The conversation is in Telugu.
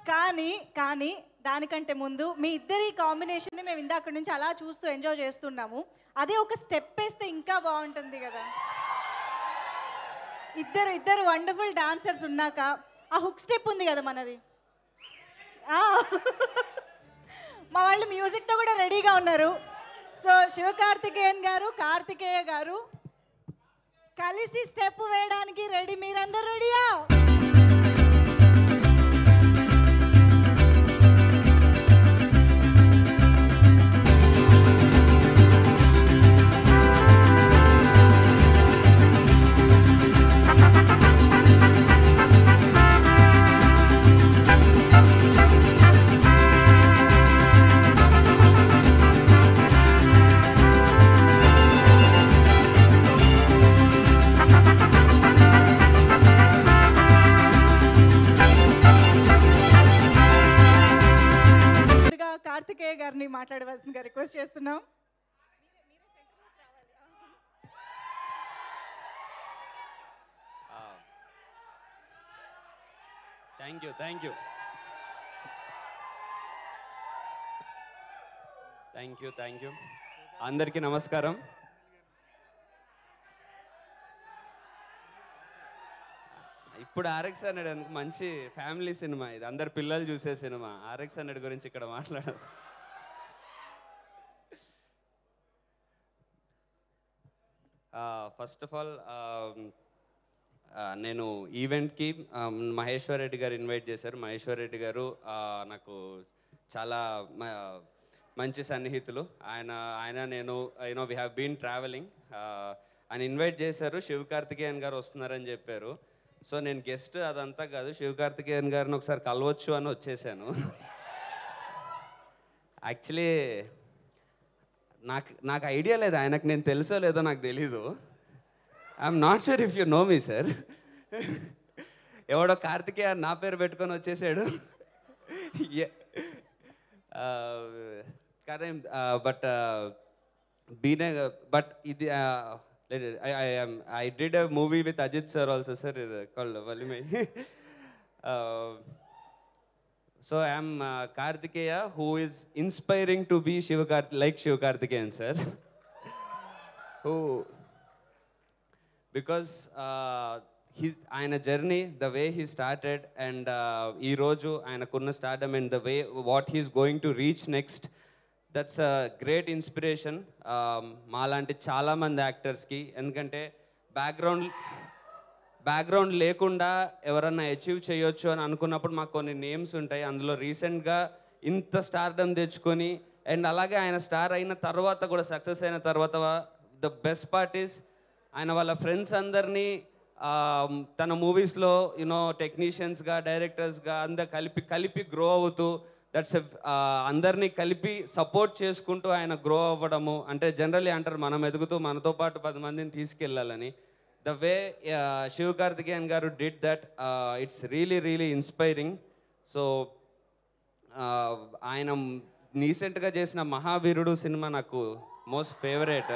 కానీ కానీ దానికంటే ముందు మీ ఇద్దరి కాంబినేషన్ని మేము ఇందాక నుంచి అలా చూస్తూ ఎంజాయ్ చేస్తున్నాము. అదే ఒక స్టెప్ వేస్తే ఇంకా బాగుంటుంది కదా. ఇద్దరు వండర్ఫుల్ డాన్సర్స్ ఉన్నాక ఆ హుక్ స్టెప్ ఉంది కదా మనది. మా వాళ్ళు మ్యూజిక్తో కూడా రెడీగా ఉన్నారు. సో శివకార్తికేయన్ గారు, కార్తికేయ గారు కలిసి స్టెప్ వేయడానికి రెడీ. మీరందరూ రెడీయా? కార్తికేయ గారిని మాట్లాడవలసిందిగా రిక్వెస్ట్ చేస్తున్నాం. థ్యాంక్ యూ అందరికీ నమస్కారం. ఇప్పుడు RX 100 మంచి ఫ్యామిలీ సినిమా, ఇది అందరు పిల్లలు చూసే సినిమా. RX 100 గురించి ఇక్కడ మాట్లాడారు. ఫస్ట్ ఆఫ్ ఆల్ నేను ఈవెంట్కి మహేశ్వర్ రెడ్డి గారు ఇన్వైట్ చేశారు. మహేశ్వర్ రెడ్డి గారు నాకు చాలా మంచి సన్నిహితులు. ఆయన నేను వి హ్యావ్ బీన్ ట్రావెలింగ్. ఆయన ఇన్వైట్ చేశారు, శివకార్తికేయన్ గారు వస్తున్నారని చెప్పారు. సో నేను గెస్ట్ అదంతా కాదు, శివకార్తికేయన్ గారిని ఒకసారి కలవచ్చు అని వచ్చేసాను. యాక్చువల్లీ నాకు ఐడియా లేదు ఆయనకు నేను తెలుసో లేదో నాకు తెలీదు. I'm not sure if you know me sir. ఎవడో కార్తికేయ నా పేరు పెట్టుకొని వచ్చేసాడు. కానీ బట్ ఇది I did a movie with Ajit sir also, sir, called Valimai. So I am Kartikeya, who is inspiring to be like Shivakarthikeyan sir. Who, because ఆయన journey, the way he started, and ee roju ఆయనకున్న stardom and the way what he is going to reach next, that's a great inspiration మాలాంటి చాలామంది యాక్టర్స్కి. ఎందుకంటే బ్యాక్గ్రౌండ్ లేకుండా ఎవరన్నా అచీవ్ చేయొచ్చు అని అనుకున్నప్పుడు మాకు కొన్ని నేమ్స్ ఉంటాయి. అందులో రీసెంట్గా ఇంత స్టార్డమ్ తెచ్చుకొని అండ్ అలాగే ఆయన స్టార్ అయిన తర్వాత కూడా సక్సెస్ అయిన తర్వాత ద బెస్ట్ పార్ట్ ఈస్ ఆయన వాళ్ళ ఫ్రెండ్స్ అందరినీ తన మూవీస్లో టెక్నీషియన్స్గా, డైరెక్టర్స్గా అందరు కలిపి గ్రో అవుతూ అందరినీ కలిపి సపోర్ట్ చేసుకుంటూ ఆయన గ్రో అవ్వడము. అంటే జనరల్లీ అంటారు మనం ఎదుగుతూ మనతో పాటు 10 మందిని తీసుకెళ్ళాలని. ద వే శివకార్తికేయన్ గారు did that, it's really inspiring. So ఆయన రీసెంట్గా చేసిన మహావీరుడు సినిమా నాకు మోస్ట్ ఫేవరెట్.